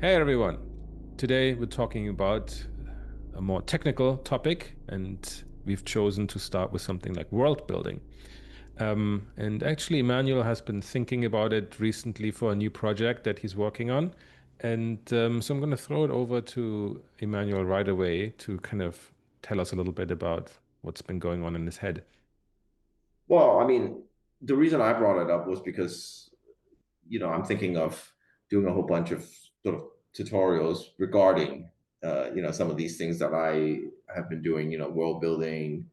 Hey everyone. Today we're talking about a more technical topic, and we've chosen to start with something like world building. And actually, Emmanuel has been thinking about it recently for a new project that he's working on. And so I'm going to throw it over to Emmanuel right away to kind of tell us a little bit about what's been going on in his head. Well, I mean, the reason I brought it up was because, I'm thinking of doing a whole bunch of sort of tutorials regarding, some of these things that I have been doing, world building,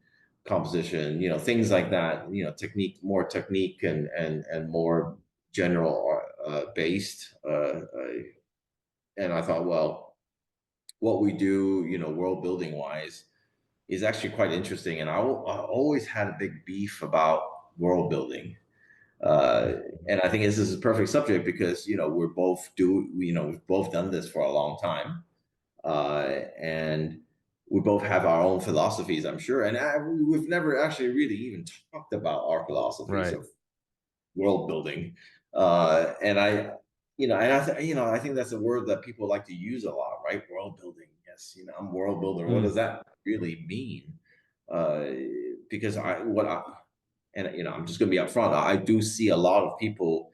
composition, things like that, technique, more technique and more general based. And I thought, well, what we do, world building wise is actually quite interesting. And I always had a big beef about world building. And I think this is a perfect subject because we've both done this for a long time, and we both have our own philosophies, I'm sure. And we've never actually really even talked about our philosophies Right. of world building. And I think that's a word that people like to use a lot, right? World building. Yes, I'm a world builder. What Mm, does that really mean? Uh, because I what I and I'm just going to be upfront. I do see a lot of people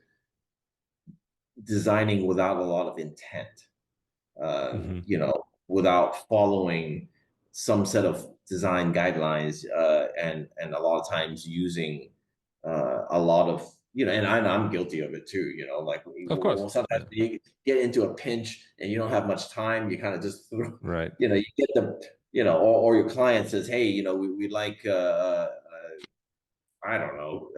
designing without a lot of intent, hmm without following some set of design guidelines, and a lot of times using a lot of and I'm guilty of it too. Like Of course. sometimes Yeah. you get into a pinch and you don't have much time. You kind of just Right. you get the or your client says, hey, we like I don't know,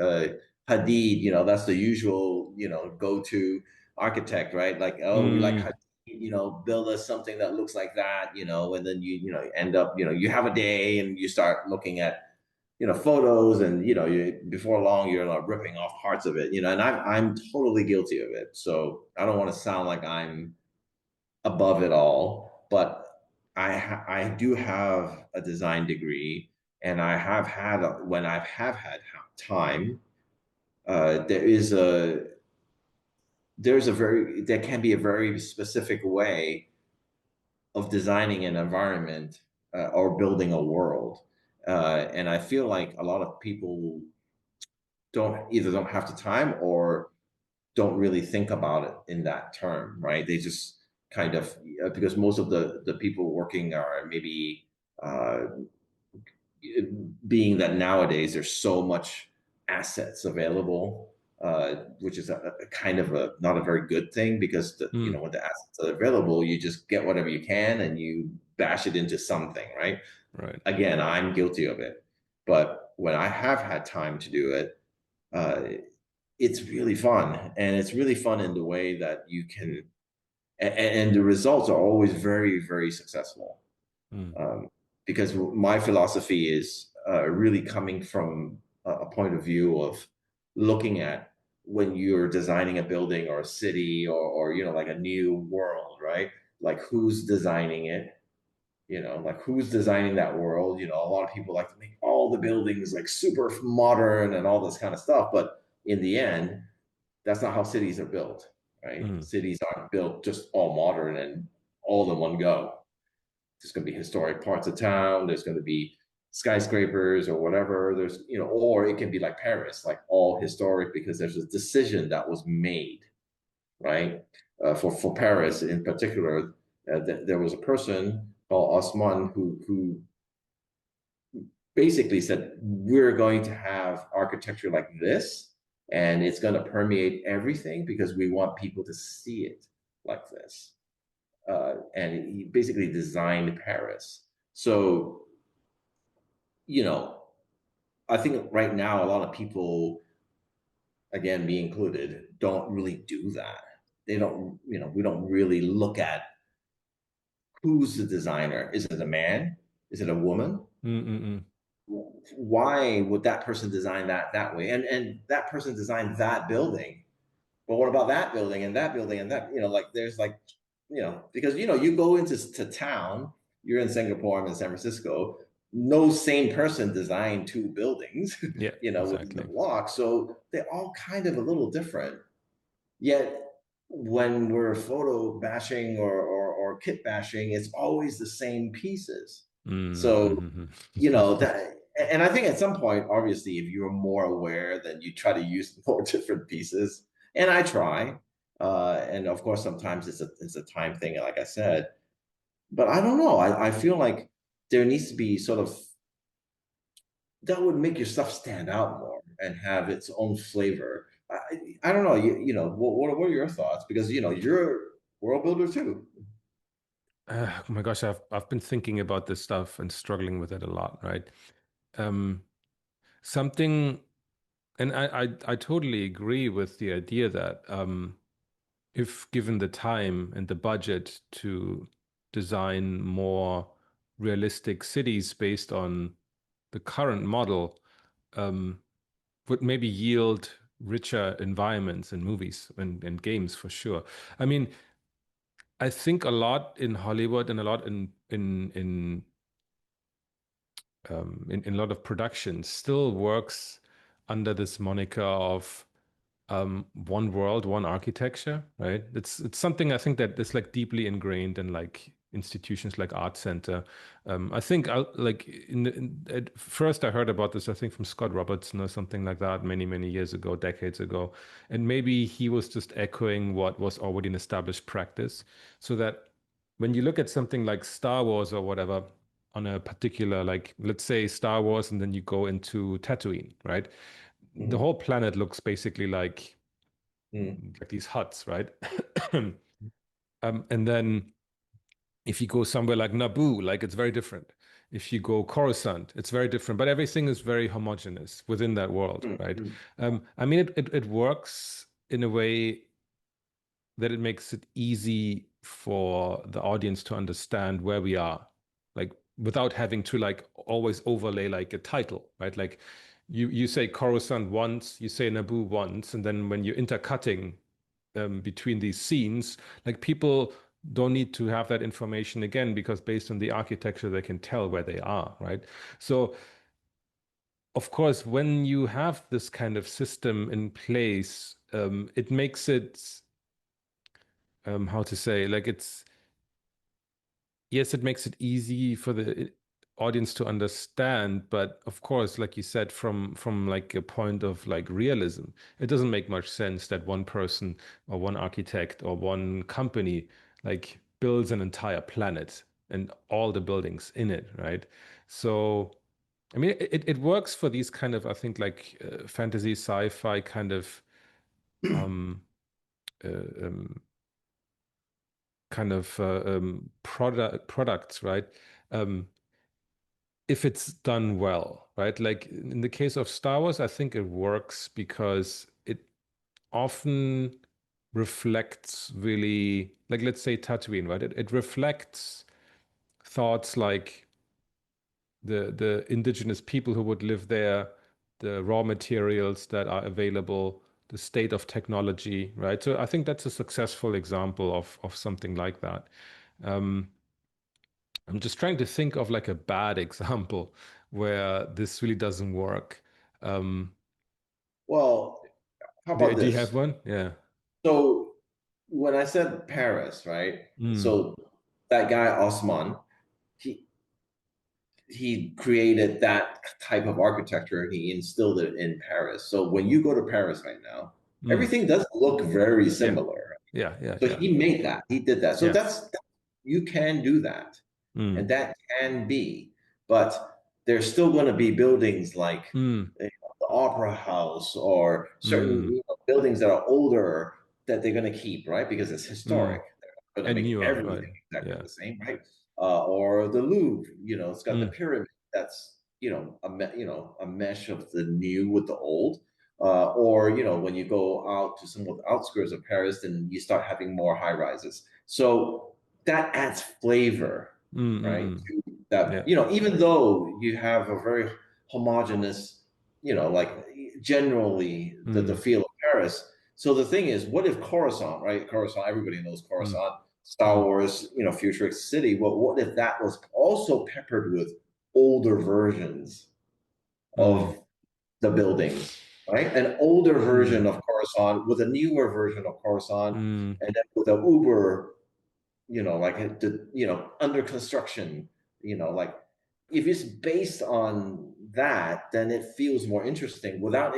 Hadid, that's the usual, go-to architect, right? Like, oh, we like Mm, Hadid, build us something that looks like that, and then end up, you have a day and you start looking at, photos and, before long, you're like ripping off parts of it, and I'm totally guilty of it. So I don't want to sound like I'm above it all, but I do have a design degree, and I have had when I have had time. There is a there can be a very specific way of designing an environment, or building a world, and I feel like a lot of people don't have the time or don't really think about it in that term, right? They just kind of because most of the people working are maybe uh, being that nowadays there's so much assets available, which is a kind of a not a very good thing because mm, when the assets are available, you just get whatever you can and you bash it into something, right? right. Again, I'm guilty of it, but when I have had time to do it, uh, it's really fun, and it's really fun in the way that you can, and the results are always very, very successful. Mm, um, because my philosophy is really coming from a point of view of looking at when you're designing a building or a city or like a new world, right? Like who's designing it? Like who's designing that world? A lot of people like to make all the buildings like super modern and all this kind of stuff, but in the end, that's not how cities are built, right? mm. Cities aren't built just all modern and all in one go. There's going to be historic parts of town. There's going to be skyscrapers or whatever. There's, or it can be like Paris, like all historic because there's a decision that was made, right? For Paris in particular, there was a person called Osman who basically said we're going to have architecture like this, and it's going to permeate everything because we want people to see it like this. And he basically designed Paris. So, you know, I think right now a lot of people, again, me included, don't really do that. They don't, we don't really look at who's the designer. Is it a man? Is it a woman? Mm, mm, mm. Why would that person design that way? And that person designed that building. But what about that building and that building and that, like there's like, because you go into town, you're in Singapore, I'm in San Francisco, no same person designed two buildings, Yeah, within the exactly. block. So they're all kind of a little different. Yet when we're photo bashing or kit bashing, it's always the same pieces. So, Mm-hmm. that, and I think at some point, obviously, if you're more aware, then you try to use more different pieces. And I try. And of course, sometimes it's a time thing, like I said. But I don't know. I feel like there needs to be sort of that would make your stuff stand out more and have its own flavor. I don't know. What are your thoughts? Because you're a world builder too. Oh my gosh, I've been thinking about this stuff and struggling with it a lot, right? Um, something, and I totally agree with the idea that if given the time and the budget to design more realistic cities based on the current model, um, would maybe yield richer environments and movies and games for sure. I mean, I think a lot in Hollywood and a lot in a lot of productions still works under this moniker of one world, one architecture, right? It's something I think that is like deeply ingrained in like institutions like Art Center. I think like at first I heard about this, I think from Scott Robertson or something like that many years ago, decades ago, and maybe he was just echoing what was already an established practice, so that when you look at something like Star Wars or whatever on a particular like let's say Star Wars, and then you go into Tatooine, right? The Mhm. whole planet looks basically Mhm. like these huts, right? And then if you go somewhere like Naboo, like it's very different. If you go Coruscant, it's very different, but everything is very homogeneous within that world, right? Mhm. I mean, it works in a way that it makes it easy for the audience to understand where we are, like without having to like always overlay like a title, right? Like you say Coruscant once, you say Naboo once, and then when you're intercutting between these scenes, like people don't need to have that information again because based on the architecture, they can tell where they are, right? So, of course, when you have this kind of system in place, it makes it, how to say, like it's, yes, it makes it easy for the audience to understand, but of course, like you said, from like a point of like realism, it doesn't make much sense that one person or one architect or one company like builds an entire planet and all the buildings in it, right? So, I mean, it works for these kind of, I think, like fantasy, sci-fi kind of um, uh, um, products, right? Um, if it's done well, right? Like in the case of Star Wars, I think it works because it often reflects really, like let's say Tatooine, right? It reflects thoughts like the indigenous people who would live there, the raw materials that are available, the state of technology, right? So I think that's a successful example of something like that. Um, I'm just trying to think of like a bad example where this really doesn't work. Um, Well, how about do you have this? one? Yeah. So when I said Paris, right? Mm, So that guy Osman, he he created that type of architecture and he instilled it in Paris. So when you go to Paris right now, mm. everything does look very Yeah. similar. Yeah. Yeah. So Yeah. he made that. He did that. So Yeah. you can do that. And Mm, that can be, but there's still going to be buildings like mm, the Opera House or certain mm, buildings that are older that they're going to keep, right? Because it's historic. mm. They're going to And make newer, right? everything exactly Yeah. the same, right? Or the Louvre, it's got the Mm, pyramid. That's a mesh of the new with the old. Or when you go out to some of the outskirts of Paris, then you start having more high rises. So that adds flavor, mm, mm, right? mm. To that, Yeah. even though you have a very homogeneous, like generally the Mm, feel of Paris. So the thing is, what if Coruscant, right? Coruscant, everybody knows mm, Coruscant, Star mm, Wars, futuristic city. Well, what if that was also peppered with older versions mm, of the buildings? right? An older version Mm, of Coruscant with a newer version of Coruscant, mm, and then with a Uber, like under construction, like if it's based on that, then it feels more interesting without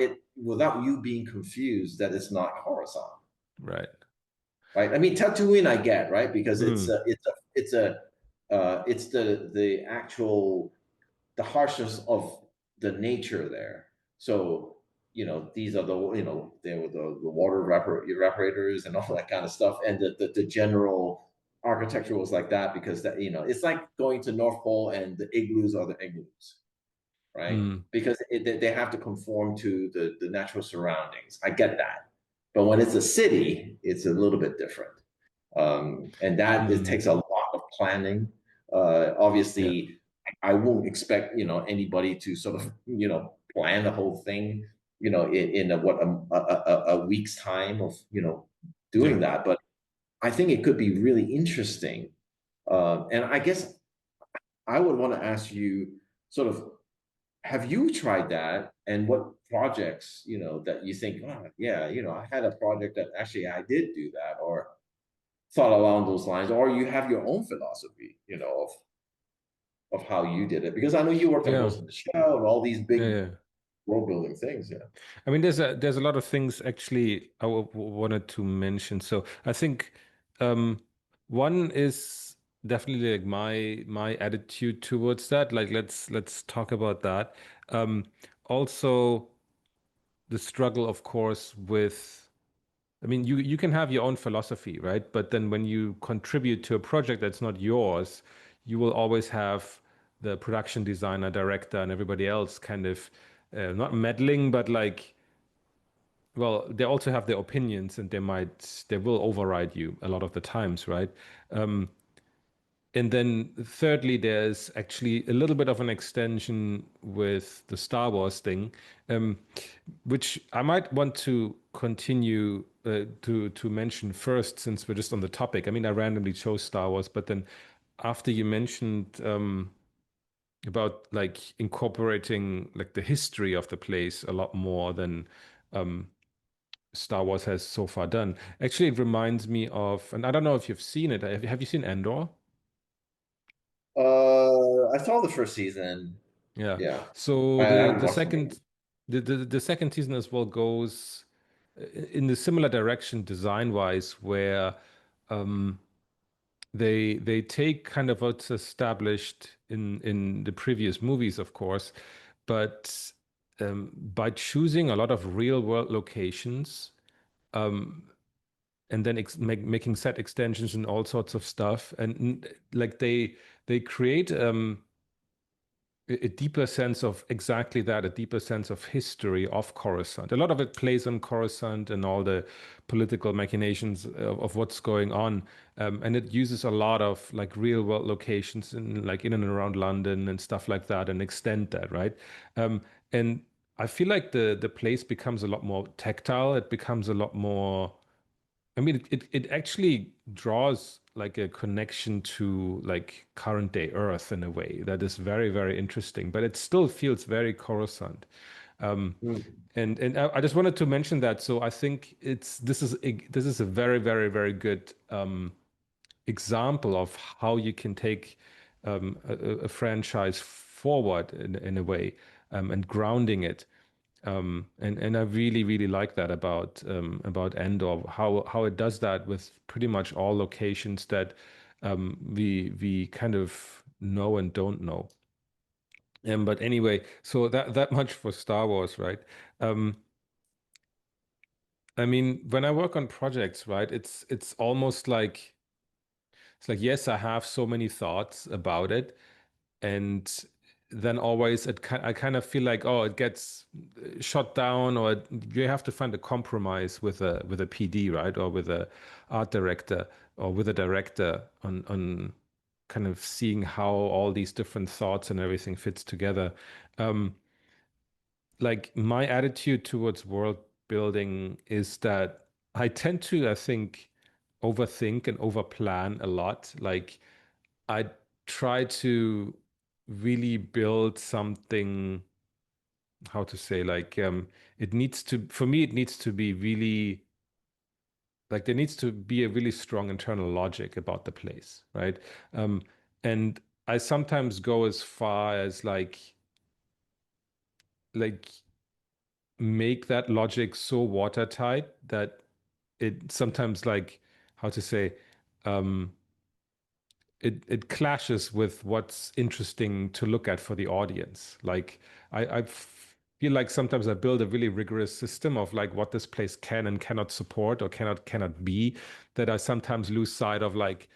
you being confused that it's not Coruscant, right. right? I mean, Tatooine, I get, right? Because Mm, it's the actual the harshness of the nature there. So, these are there were the water evaporators and all that kind of stuff. And the general architecture was like that because it's like going to North Pole and the igloos are the igloos, right? mm, Because they have to conform to the natural surroundings. I get that. But when it's a city, it's a little bit different. And that it mm. takes a lot of planning. Yeah, Obviously, I won't expect anybody to sort of plan the whole thing in a week's time of yeah. doing that. But I think it could be really interesting. And I guess I would want to ask you sort of have you tried that and what projects that you think, oh, yeah, I had a project that actually I did do that or thought along those lines, or you have your own philosophy, of how you did it. Because I know you worked on Yeah, Ghost in the Shell and all these yeah, big yeah. world building things. Yeah. I mean, there's a lot of things actually I wanted to mention. So I think um, one is definitely like my attitude towards that. Like let's talk about that. Um, Also, the struggle, of course, with I mean, you can have your own philosophy, right? But then when you contribute to a project that's not yours, you will always have the production designer, director, and everybody else kind of not meddling, but like well, they also have their opinions and they will override you a lot of the times, right? Um, and then thirdly, there's actually a little bit of an extension with the Star Wars thing, um, which I might want to continue to mention first, since we're just on the topic. I mean, I randomly chose Star Wars, but then after you mentioned about like incorporating like the history of the place a lot more than um, Star Wars has so far done. Actually, it reminds me of, and I don't know if you've seen it. Have you seen Endor? I saw the first season. Yeah. Yeah. I So haven't watched the movie. the second season as well goes in the similar direction design wise, where um, they take kind of what's established in the previous movies, of course, but by choosing a lot of real world locations. Um, and then making set extensions and all sorts of stuff and like they create a deeper sense of exactly that, a deeper sense of history of Coruscant. A lot of it plays on Coruscant and all the political machinations of what's going on, and it uses a lot of like real world locations in like in and around London and stuff like that, and extend that, right? And I feel like the place becomes a lot more tactile. It becomes a lot more I mean, it actually draws like a connection to like current day Earth in a way that is very, very interesting, but it still feels very Coruscant. Um, Hmm. and I just wanted to mention that. So I think this is a very, very, very good example of how you can take a franchise forward in a way and grounding it. And I really really like that about Endor how it does that with pretty much all locations that we kind of know and don't know. But anyway, so that much for Star Wars, right? Um, I mean, when I work on projects, right, it's almost like it's like yes, I have so many thoughts about it, and then always I kind of feel like oh it gets shot down or you have to find a compromise with a PD, right, or with a art director or with a director on kind of seeing how all these different thoughts and everything fits together. um like my attitude towards world building is that I tend to, I think, overthink and overplan a lot. Like I try to really build something how to say, it needs to, for me, it needs to be really, like there needs to be a really strong internal logic about the place, right? Um, and I sometimes go as far as like make that logic so watertight that it sometimes like how to say um it clashes with what's interesting to look at for the audience. Like I feel like sometimes I build a really rigorous system of like what this place can and cannot support or cannot be, that I sometimes lose sight of like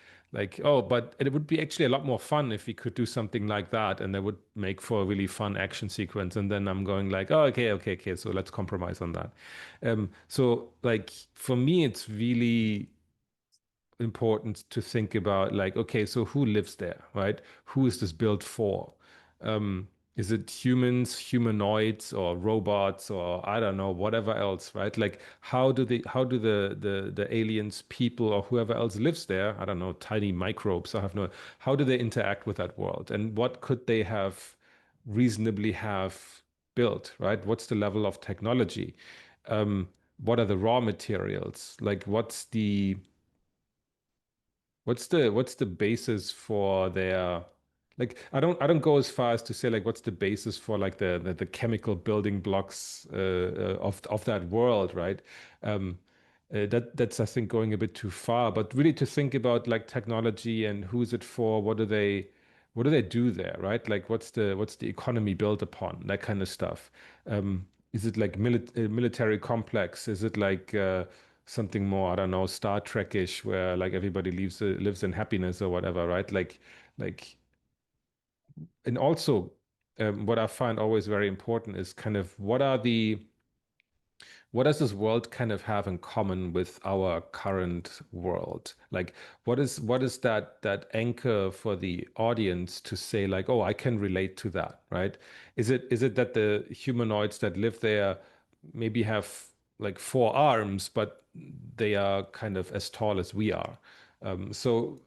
oh, but it would be actually a lot more fun if we could do something like that, and that would make for a really fun action sequence. And then I'm going like, oh, okay, so let's compromise on that. So like for me, it's really important to think about like, okay, so who lives there, right? Who is this built for? Is it humans, humanoids, or robots, or I don't know, whatever else, right? Like, how do the aliens, people, or whoever else lives there? I don't know, tiny microbes. I have no. How do they interact with that world, and what could they have reasonably have built, right? What's the level of technology? What are the raw materials? Like, what's the basis for their like I don't go as far as to say like what's the basis for like the chemical building blocks of that world, right? Um, that's I think going a bit too far, but really to think about like technology and who's it for, what do they do there, right? Like what's the economy built upon, that kind of stuff. Is it like military complex? Is it like something more, I don't know, Star Trek-ish, where like everybody lives in happiness or whatever, right? Like, and also, what I find always very important is kind of what does this world kind of have in common with our current world? Like, what is that anchor for the audience to say like, oh, I can relate to that, right? Is it that the humanoids that live there maybe have like four arms, but they are kind of as tall as we are? So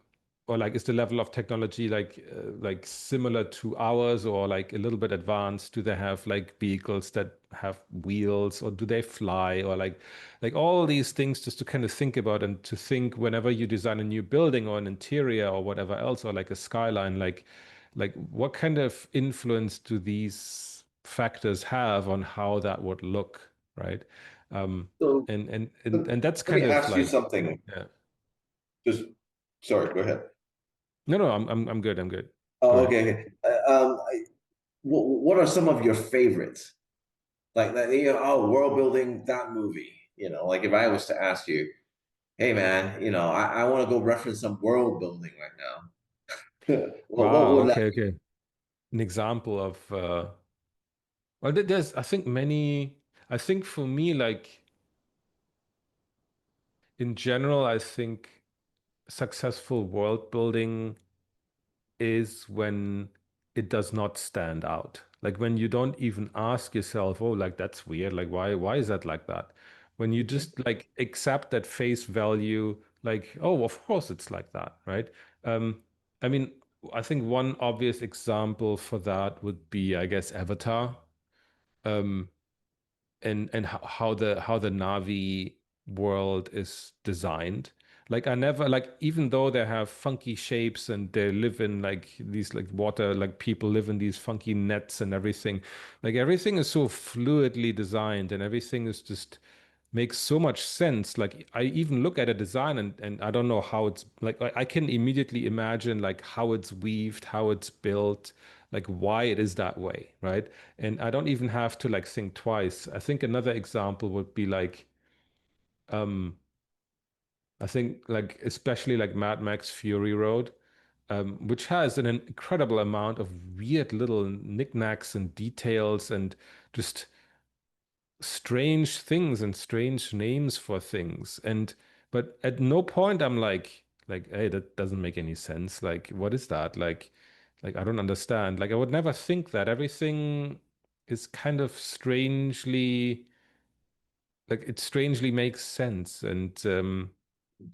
or like is the level of technology like similar to ours or like a little bit advanced? Do they have like vehicles that have wheels, or do they fly, or like all these things just to kind of think about, and to think whenever you design a new building or an interior or whatever else, or like a skyline, like what kind of influence do these factors have on how that would look, right? Um, So, and that's let me kind of ask you like, something. yeah. Just sorry, go ahead. No, I'm good. I'm good. Go Oh, ahead. okay. Okay. What are some of your favorites? Like oh, world building that movie. Like if I was to ask you, hey man, I want to go reference some world building right now. What Wow. would that Okay. be? Okay. An example of well, there's I think many. I think for me, like in general, I think successful world building is when it does not stand out. Like when you don't even ask yourself, oh, like that's weird. Like why is that like that? When you Mhm. just like accept that face value, like, oh, of course it's like that, right? I mean, I think one obvious example for that would be, I guess, Avatar. Um, and how the Navi world is designed. Like I never like even though they have funky shapes and they live in like these like water, like people live in these funky nets and everything. Like everything is so fluidly designed and everything is just makes so much sense. Like I even look at a design and I don't know how it's like I can immediately imagine like how it's weaved, how it's built, like why it is that way, right? And I don't even have to like think twice. I think another example would be like um I think like especially like Mad Max Fury Road, which has an incredible amount of weird little knickknacks and details and just strange things and strange names for things. And but at no point I'm like, hey, that doesn't make any sense. Like, what is that? Like I don't understand. Like I would never think that. Everything is kind of strangely like it strangely makes sense, and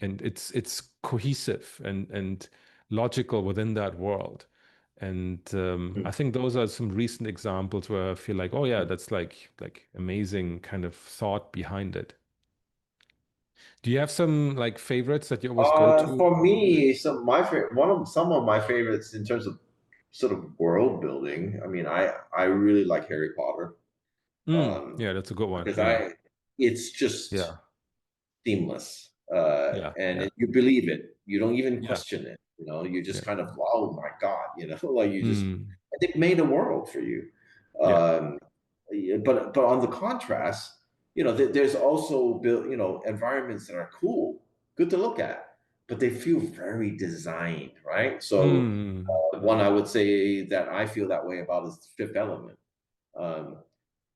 it's cohesive and logical within that world. And I think those are some recent examples where I feel like, oh yeah, that's like amazing kind of thought behind it. Do you have some like favorites that you always go to? For me, some of my favorites in terms of sort of world building. I mean, I really like Harry Potter, um, Yeah, that's a good one. because Yeah. it's just Yeah. seamless, Yeah. and Yeah. you believe it. You don't even Yeah. question it. You know, you just Yeah. kind of, oh my God, like you just, Mm. they've made a world for you. Yeah. Um, yeah, but on the contrast, there's also built, environments that are cool, good to look at, but they feel very designed, right? So Mm. one I would say that I feel that way about is Fifth Element. Um,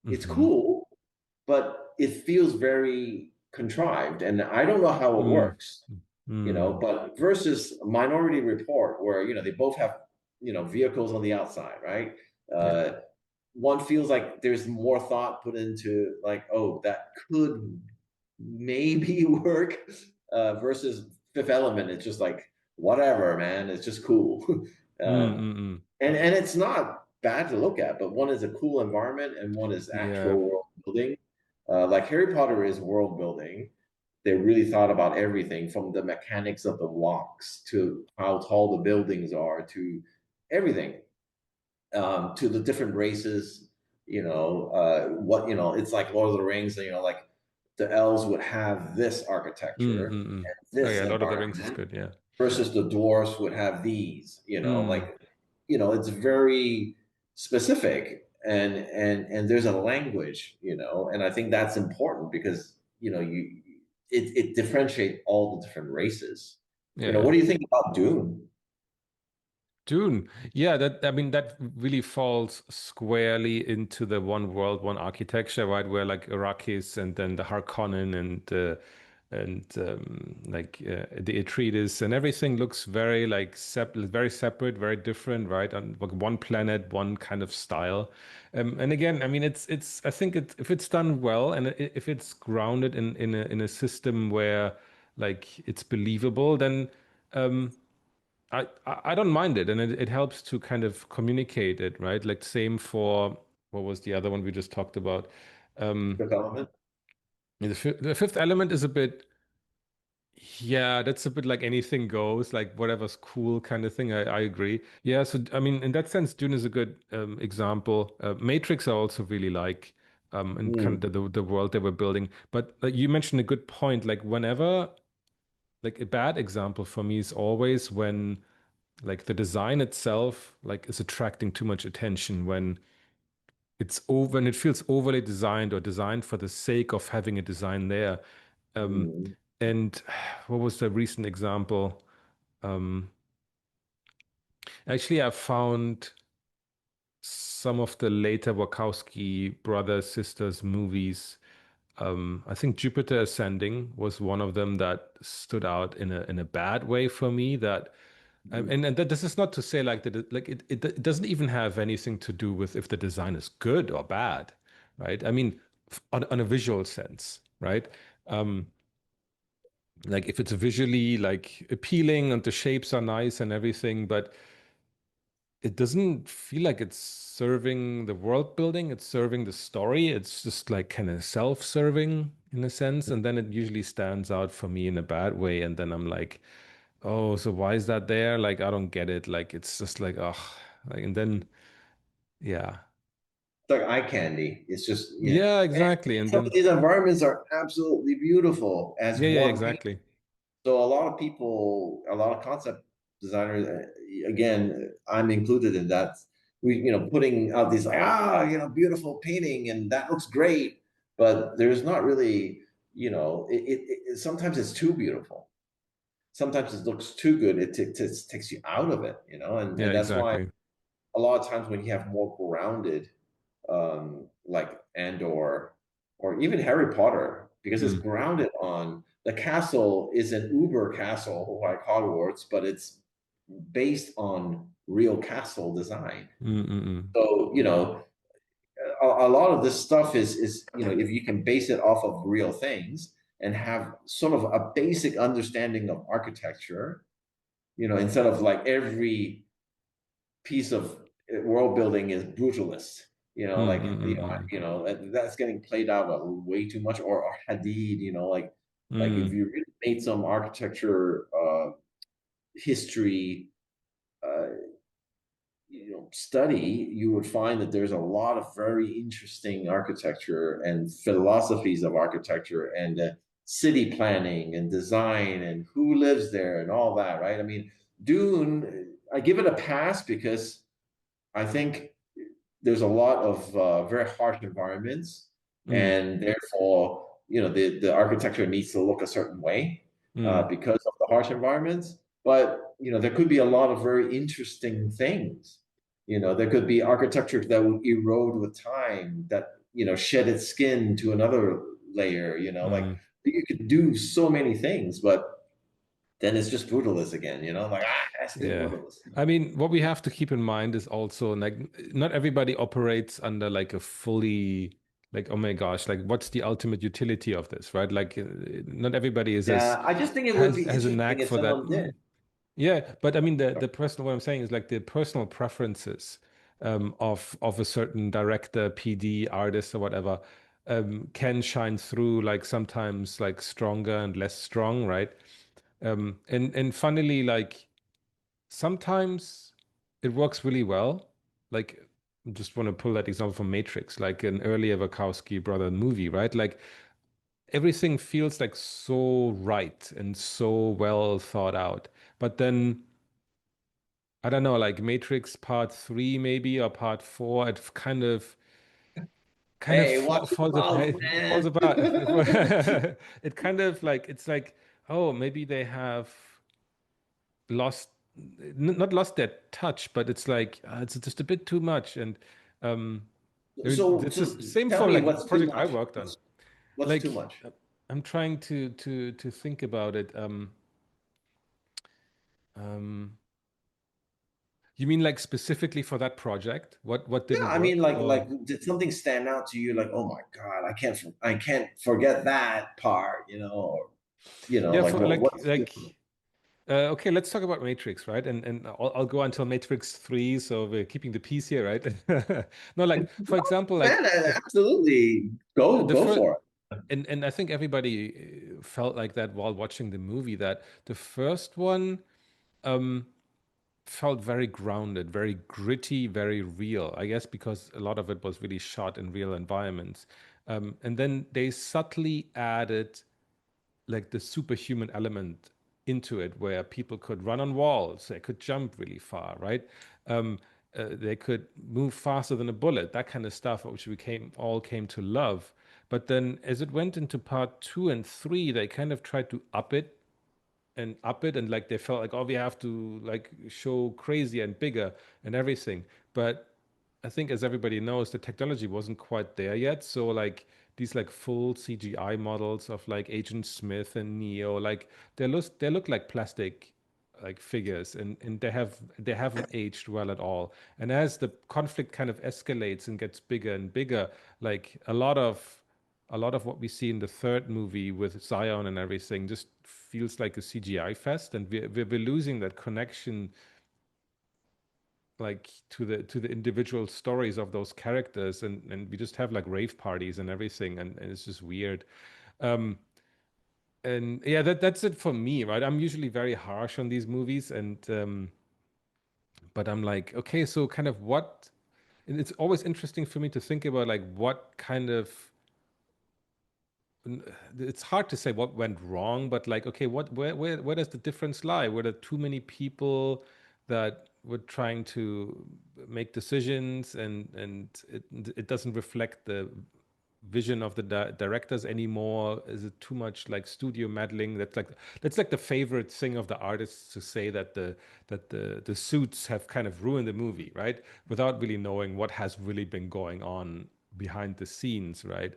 it's Hmm. cool, but it feels very contrived, and I don't know how it Mm. works, Mm. but versus Minority Report, where they both have vehicles on the outside, right? Yeah. One feels like there's more thought put into, like, oh, that could maybe work, versus Fifth Element. It's just like, whatever, man, it's just cool. Mm. um, Mm. Mm. and it's not bad to look at, but one is a cool environment and one is Yeah. actual world building. Like Harry Potter is world building. They really thought about everything from the mechanics of the locks to how tall the buildings are to everything, to the different races. It's like Lord of the Rings. Like the elves would have this Mm. architecture Mm. Mm. and Oh this yeah, Lord of the Rings is environment good. Yeah. versus the dwarfs would have these. Mm. Like it's very specific, and there's a language, and I think that's important because it differentiates all the different races. Yeah. What do you think about Dune? Dune. Yeah, that I mean that really falls squarely into the one world, one architecture, right? Where like Arrakis and then the Harkonnen and the Atreides and everything looks very like very separate, very different, right? On like one planet, one kind of style. And again, I mean it's I think if it's done well and if it's grounded in a system where like it's believable, then I don't mind it, and it helps to kind of communicate it, right? Like same for what was the other one we just talked about? Um, Development? the fifth element is a bit, yeah, that's a bit like anything goes, like whatever's cool kind of thing. I agree. Yeah, so I mean, in that sense, Dune is a good example. Matrix I also really like, and kind Mm, of the world they were building. But you mentioned a good point. Like whenever, like a bad example for me is always when like the design itself like is attracting too much attention when it's over and it feels overly designed or designed for the sake of having a design there. Um, mm, and what was the recent example? Um, Actually, I found some of the later Wachowski brothers, sisters movies. I think Jupiter Ascending was one of them that stood out in a bad way for me. That mm. and that this is not to say like that it doesn't even have anything to do with if the design is good or bad, right? I mean, on a visual sense, right? Um, like if it's visually like appealing and the shapes are nice and everything, but it doesn't feel like it's serving the world building, it's serving the story. It's just like kind of self-serving in a sense, and then it usually stands out for me in a bad way, and then I'm like, oh, so why is that there? Like, I don't get it. Like, it's just like, oh, like, and then, yeah. It's like eye candy. It's just, Yeah, and exactly. And some of then, these environments are absolutely beautiful as yeah, yeah, one painting. exactly. So a lot of people, a lot of concept designers, again, I'm included in that. We, putting out these like, beautiful painting, and that looks great, but there's not really, sometimes it's too beautiful. Sometimes it looks too good. It takes you out of it, Yeah, and that's why exactly. a lot of times when you have more grounded, like Andor or even Harry Potter, because it's Mm, grounded on the castle is an Uber castle like Hogwarts, but it's based on real castle design. mm, mm, mm. So a lot of this stuff is if you can base it off of real things and have sort of a basic understanding of architecture, instead of like every piece of world building is brutalist. Mm, mm, mm, mm, That's getting played out way too much. Or Hadid, if mm, you really made some architecture history uh, study, you would find that there's a lot of very interesting architecture and philosophies of architecture and city planning and design and who lives there and all that, right? I mean, Dune, I give it a pass because I think there's a lot of very harsh environments, mm, and therefore, the architecture needs to look a certain way mm, because of the harsh environments. But there could be a lot of very interesting things. There could be architecture that will erode with time, that shed its skin to another layer. Like mm. you could do so many things, but then it's just brutalist again. Like still Yeah. brutalist. I mean, what we have to keep in mind is also like not everybody operates under like a fully like, oh my gosh, like what's the ultimate utility of this, right? Like not everybody is as Yeah, I just think it would be has a interesting knack if for that. someone did. Yeah, but I mean the personal what I'm saying is like the personal preferences of a certain director, PD, artist or whatever can shine through like sometimes like stronger and less strong, right? And funnily like sometimes it works really well. Like, I just want to pull that example from Matrix, like an earlier Wachowski brother movie, right? Like everything feels like so right and so well thought out. But then I don't know, like Matrix Part 3 maybe or Part 4, it kind of Hey, watch your falls apart. mouth, It falls man. apart. It kind of like it's like, oh, maybe they have lost not lost their touch, but it's like it's just a bit too much. And So, it's the so same tell for me like what's too project I much. worked on. What's too Like much? I'm trying to think about it. Um, you mean like specifically for that project? What Yeah, didn't I mean, work? like, Or did something stand out to you? Like, oh my God, I can't forget that part. Or, yeah, like for what's okay, let's talk about Matrix, right? And I'll go until Matrix 3, so we're keeping the peace here, right? No, like for example, like man? Absolutely, go the go first for it. and I think everybody felt like that while watching the movie that the first one um felt very grounded, very gritty, very real. I guess because a lot of it was really shot in real environments. And then they subtly added like the superhuman element into it where people could run on walls, they could jump really far, right? Um, they could move faster than a bullet, that kind of stuff, which we came to love. But then as it went into part 2 and 3, they kind of tried to up it and like they felt like, oh, we have to like show crazier and bigger and everything. But I think as everybody knows, the technology wasn't quite there yet. So like these like full CGI models of like Agent Smith and Neo, like they look like plastic like figures and they haven't aged well at all. And as the conflict kind of escalates and gets bigger and bigger, like a lot of what we see in the third movie with Zion and everything just feels like a CGI fest, and we're losing that connection like to the individual stories of those characters, and we just have like rave parties and everything, and it's just weird. Um, and yeah, that's it for me, right? I'm usually very harsh on these movies, and but I'm like, okay, so kind of what? And it's always interesting for me to think about like what kind of it's hard to say what went wrong, but like, okay, where does the difference lie? Were there too many people that were trying to make decisions and it doesn't reflect the vision of the directors anymore? Is it too much like studio meddling? That's like the favorite thing of the artists to say that the suits have kind of ruined the movie, right? Without really knowing what has really been going on behind the scenes, right?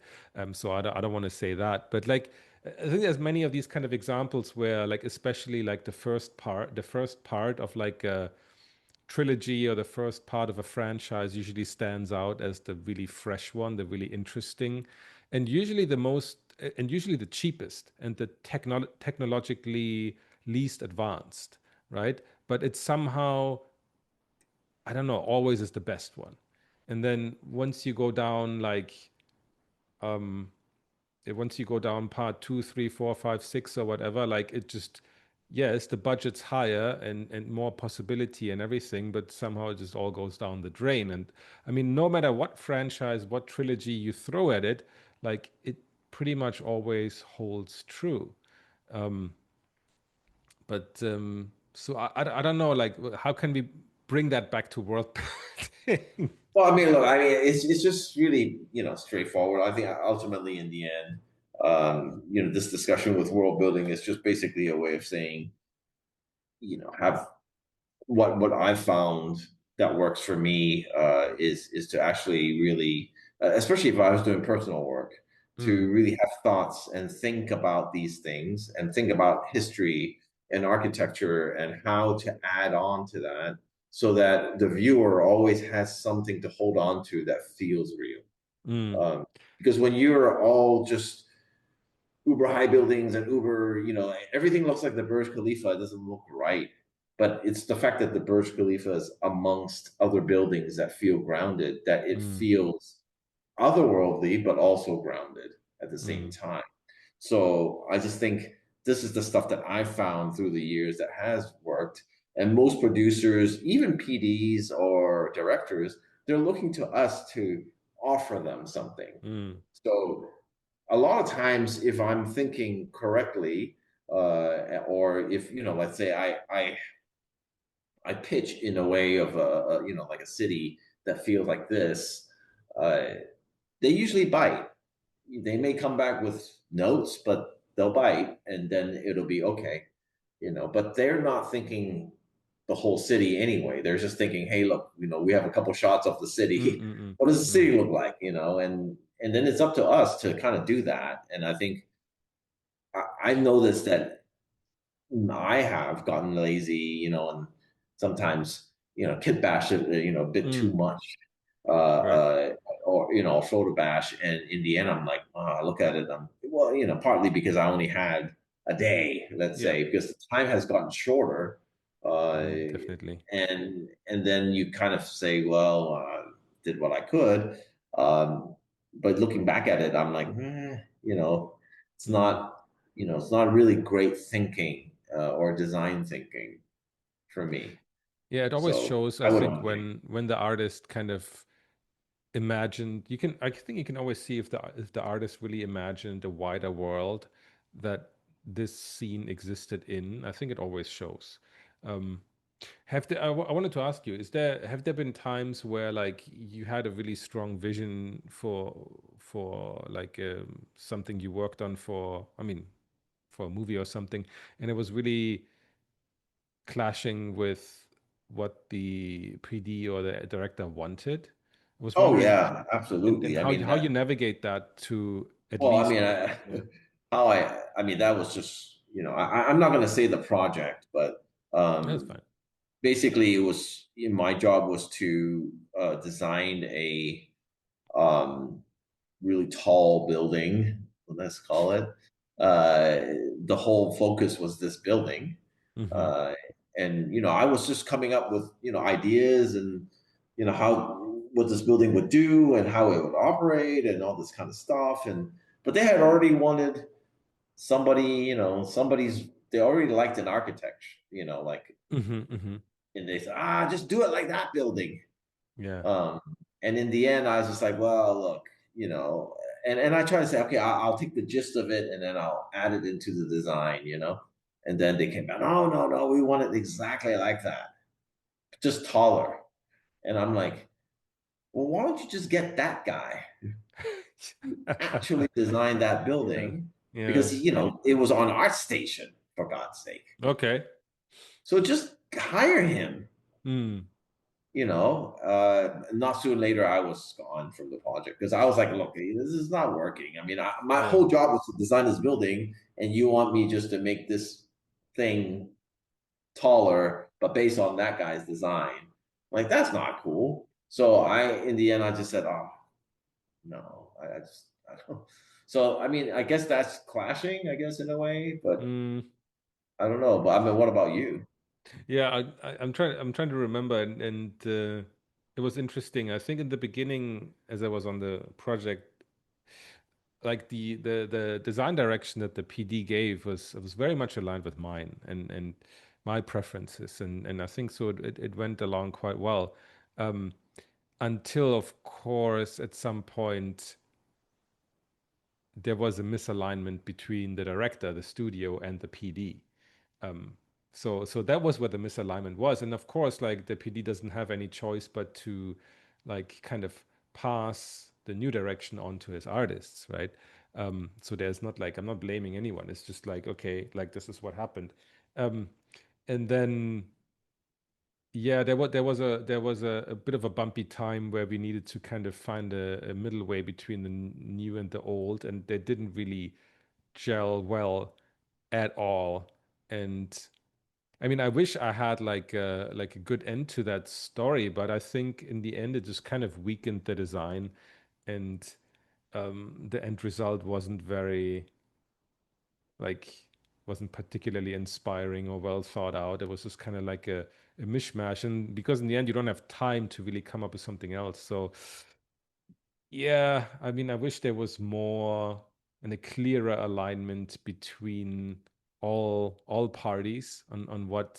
So I don't want to say that, but like I think there's many of these kind of examples where like especially like the first part of like a trilogy or the first part of a franchise usually stands out as the really fresh one, the really interesting, and usually the cheapest and the technologically least advanced, right? But it's somehow I don't know, always is the best one. And then once you go down um once you go down part two, three, four, five, six, or whatever, like it just, yes, the budget's higher and more possibility and everything, but somehow it just all goes down the drain. And I mean, no matter what franchise, what trilogy you throw at it, like it pretty much always holds true. Um, but so I don't know, like how can we bring that back to world building? Well, I mean, look, I mean, it's just really, straightforward. I think ultimately, in the end, this discussion with world building is just basically a way of saying, have what I've found that works for me is to actually really, especially if I was doing personal work, Mm, to really have thoughts and think about these things and think about history and architecture and how to add on to that so that the viewer always has something to hold on to that feels real. mm, Because when you're all just uber high buildings and uber, everything looks like the Burj Khalifa. It doesn't look right. But it's the fact that the Burj Khalifa is amongst other buildings that feel grounded, that it mm, feels otherworldly, but also grounded at the same mm, time. So I just think this is the stuff that I've found through the years that has worked. And most producers, even PDs or directors, they're looking to us to offer them something. mm, So a lot of times, if I'm thinking correctly, or if let's say I pitch in a way of like a city that feels like this, uh, they usually bite. They may come back with notes, but they'll bite, and then it'll be okay. But they're not thinking the whole city anyway. They're just thinking, hey, look, we have a couple shots of the mm, city. mm, mm, What does the mm, city look like? And then it's up to us to kind of do that. And I think I noticed that I have gotten lazy, and sometimes, kit bash it, a bit too mm. much, Right. or, photo bash. And in the end, I'm like, I look at it, well, partly because I only had a day, let's Yeah. say, because the time has gotten shorter. Uh, Mm, definitely. and then you kind of say, well, did what I could. But looking back at it, I'm like, it's Mm. not really great thinking or design thinking for me. Yeah, it always So shows, I I think, wouldn't think. when the artist kind of imagined, you can, I think you can always see if the artist really imagined a wider world that this scene existed in. I think it always shows. Um, I wanted to ask you, have there been times where like you had a really strong vision for like something you worked on for, I mean, for a movie or something, and it was really clashing with what the PD or the director wanted? I was Oh wondering, yeah, and absolutely. I mean how you that. navigate that to at Well, I least, mean, I mean that was just I'm not going to say the project, but that's um, fine. basically it was my job was to design a um, really tall building, let's call it. The whole focus was this building. Hmm. Uh, and, I was just coming up with, ideas and, how, what this building would do and how it would operate and all this kind of stuff. But they had already wanted somebody, they already liked an architect, like, Hmm. Hmm. and they said, just do it like that building. Yeah. Um, and in the end, I was just like, well, look, and I try to say, okay, I'll take the gist of it and then I'll add it into the design. And then they came back, oh, no, no, we want it exactly like that, just taller. And I'm like, well, why don't you just get that guy who actually designed that Yeah. building? Yeah. Because, it was on ArtStation, for God's sake. Okay. So just hire him. Mm. Not soon later, I was gone from the project because I was like, look, this is not working. I mean, my Yeah. whole job was to design this building, and you want me just to make this thing taller, but based on that guy's design. Like, that's not cool. So in the end, I just said, oh, no, I don't. So, I mean, I guess that's clashing, I guess, in a way, but Mm. I don't know. But I mean, what about you? Yeah, I'm trying to remember, and it was interesting. I think in the beginning, as I was on the project, like the design direction that the PD gave was very much aligned with mine and my preferences, and I think so it went along quite well, um, until of course at some point there was a misalignment between the director, the studio, and the PD. Um, so that was where the misalignment was. And of course, like the PD doesn't have any choice but to like kind of pass the new direction on to his artists, right? So there's not like I'm not blaming anyone. It's just like, okay, like this is what happened. Um, and then yeah, there was a bit of a bumpy time where we needed to kind of find a middle way between the new and the old, and they didn't really gel well at all. And I mean, I wish I had like a good end to that story, but I think in the end it just kind of weakened the design, and the end result wasn't very like wasn't particularly inspiring or well thought out. It was just kind of like a mishmash, and because in the end you don't have time to really come up with something else. So yeah, I mean, I wish there was more and a clearer alignment between all parties on what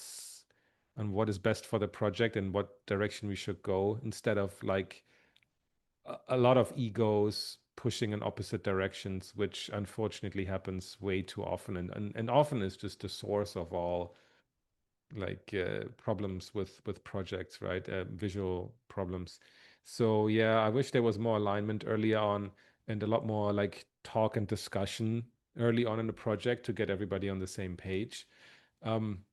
is best for the project and what direction we should go, instead of like a lot of egos pushing in opposite directions, which unfortunately happens way too often, and often is just the source of all like problems with projects, right? Visual problems. So yeah, I wish there was more alignment early on and a lot more like talk and discussion early on in the project to get everybody on the same page. Um,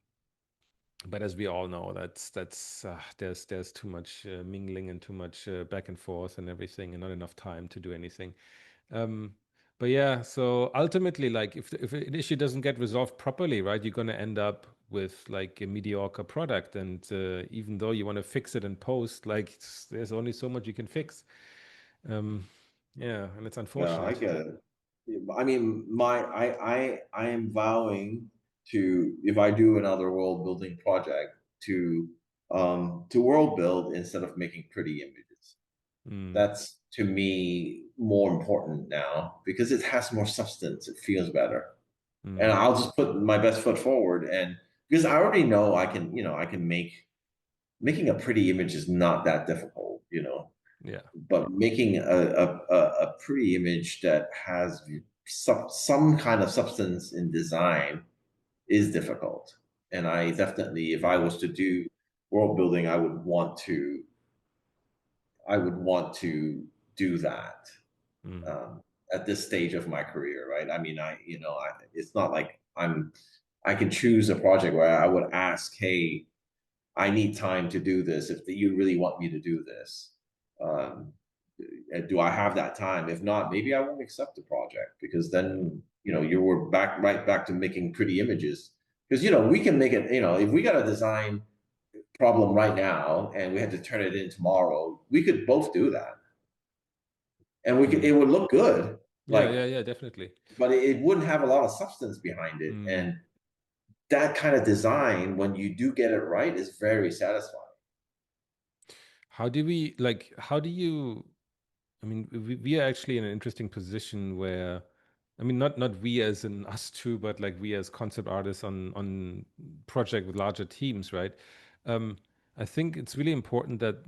but as we all know, that's there's too much mingling and too much back and forth and everything, and not enough time to do anything. Um, but yeah, so ultimately, like if an issue doesn't get resolved properly, right, you're gonna end up with like a mediocre product. And even though you want to fix it in post, like there's only so much you can fix. Um, yeah, and it's Yeah, I unfortunate. get it. I mean, I am vowing to, if I do another world building project, to world build instead of making pretty images. Mm, That's to me more important now because it has more substance. It feels better, and mm, I'll just put my best foot forward. And because I already know I can, I can making a pretty image is not that difficult. yeah. But making a pretty image that has some kind of substance in design is difficult. And I definitely, if I was to do world building, I would want to do that Mm, um, at this stage of my career, right? I mean, it's not like I can choose a project where I would ask, hey, I need time to do this. If you really want me to do this, um, do I have that time? If not, maybe I won't accept the project because then you were right back to making pretty images. Because we can make it. If we got a design problem right now and we had to turn it in tomorrow, we could both do that, and we could. mm. It would look good, Yeah, like, yeah, yeah, definitely. but it wouldn't have a lot of substance behind it. Mm. And that kind of design, when you do get it right, is very satisfying. How do we like? How do you? I mean, we are actually in an interesting position where, I mean, not we as in us two, but like we as concept artists on project with larger teams, right? Um, I think it's really important that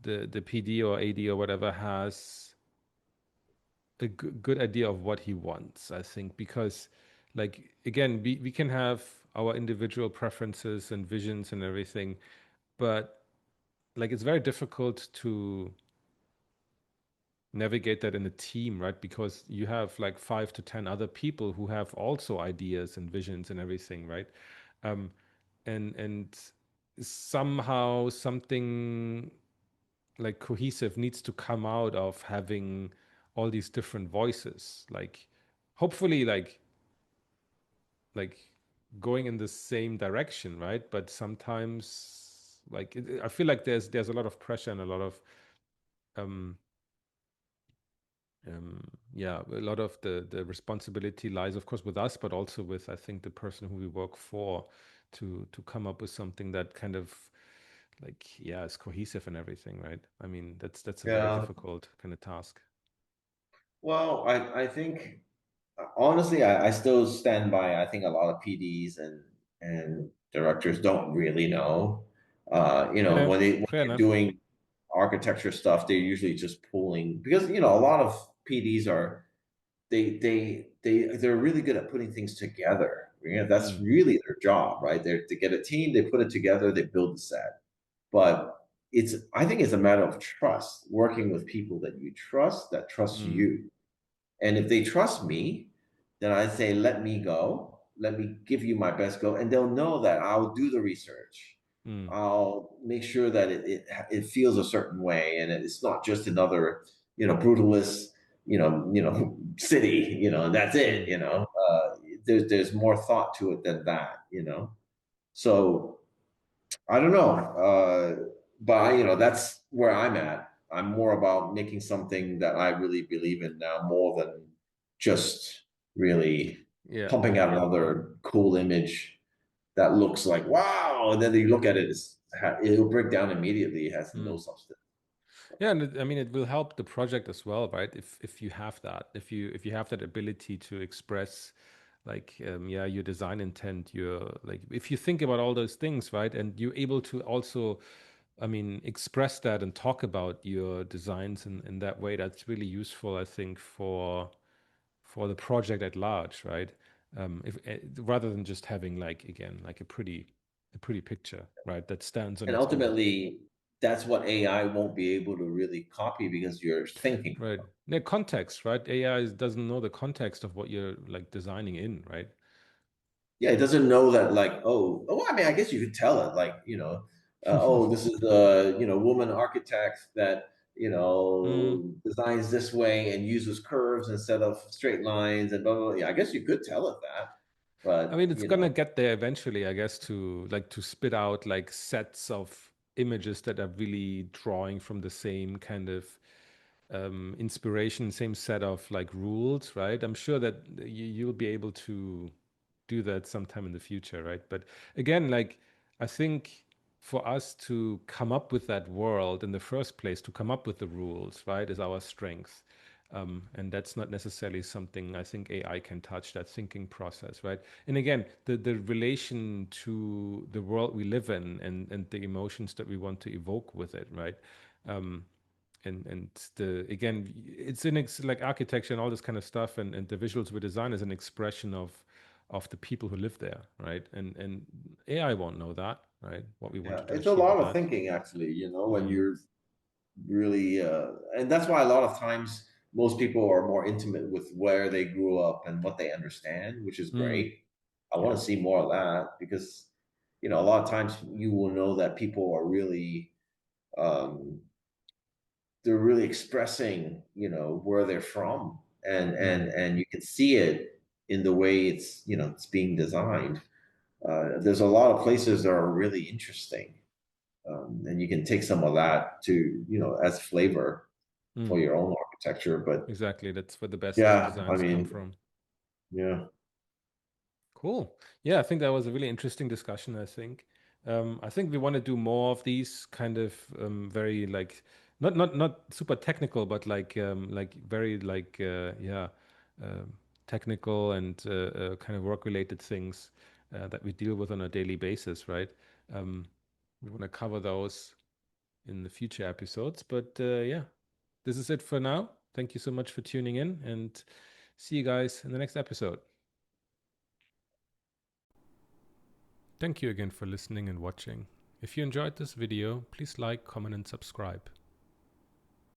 the PD or AD or whatever has a good idea of what he wants. I think because, like, again, we can have our individual preferences and visions and everything, but like it's very difficult to navigate that in a team, right? Because you have like 5 to 10 other people who have also ideas and visions and everything, right? Um, and somehow something like cohesive needs to come out of having all these different voices. Like, hopefully, like going in the same direction, right? But sometimes, like, I feel like there's a lot of pressure and a lot of um yeah, a lot of the responsibility lies, of course, with us, but also with, I think, the person who we work for, to come up with something that kind of like, yeah, is cohesive and everything, right? I mean, that's a very Yeah. difficult kind of task. Well, I think honestly, I still stand by. I think a lot of PDs and directors don't really know. Yeah, When fair they're enough. doing architecture stuff, they're usually just pulling because a lot of PDs are they're really good at putting things together. That's Mm, really their job, right? They're to get a team, they put it together, they build the set. But I think it's a matter of trust, working with people that you trust, that trust mm, you. And if they trust me, then I say, let me go. Let me give you my best go. And they'll know that I'll do the research. mm, I'll make sure that it feels a certain way. And it's not just another, brutalist, city, and that's mm. it. There's more thought to it than that. So I don't know. But that's where I'm at. I'm more about making something that I really believe in now more than just really Yeah. pumping out another cool image that looks like wow. And then you look at it, it'll break down immediately. It has no Mm. substance. Yeah, and I mean, it will help the project as well, right? If you have that, if you have that ability to express, like, yeah, your design intent, your like, if you think about all those things, right, and you're able to also, I mean, express that and talk about your designs in that way, that's really useful, I think, for the project at large, right? If rather than just having like again like a pretty picture, right, that stands on And its own. ultimately, that's what AI won't be able to really copy because you're thinking. Right. Yeah, context, right? AI doesn't know the context of what you're like designing in, right? Yeah, it doesn't know that like, I mean, I guess you could tell it like, this is a, woman architect that, Mm. designs this way and uses curves instead of straight lines and blah, blah, blah. Yeah, I guess you could tell it that, I but mean, it's gonna get there eventually, I guess, to spit out like sets of images that are really drawing from the same kind of inspiration, same set of like rules, right? I'm sure that you'll be able to do that sometime in the future, right? But again, like I think for us to come up with that world in the first place, to come up with the rules, right, is our strength. And that's not necessarily something I think AI can touch, that thinking process, right? And again, the relation to the world we live in and the emotions that we want to evoke with it, right? Um, and the again it's like architecture and all this kind of stuff and the visuals we design is an expression of the people who live there, right? And AI won't know that, right, what we yeah, wanted to it's a achieve with lot of that. thinking actually, when Mm, you're really and that's why a lot of times most people are more intimate with where they grew up and what they understand, which is mm, great. I yeah. want to see more of that because a lot of times you will know that people are really um they're really expressing where they're from, Mm, and you can see it in the way it's being designed. There's a lot of places that are really interesting, and you can take some of that to as flavor for mm, your own architecture. But exactly, that's where the best yeah, I designs come mean, from. yeah, Cool. Yeah, I think that was a really interesting discussion, I think. I think we want to do more of these kind of very like not super technical, but like very like yeah, um, technical and kind of work related things that we deal with on a daily basis, right? Um, we want to cover those in the future episodes. But yeah, this is it for now. Thank you so much for tuning in, and see you guys in the next episode. Thank you again for listening and watching. If you enjoyed this video, please like, comment, and subscribe.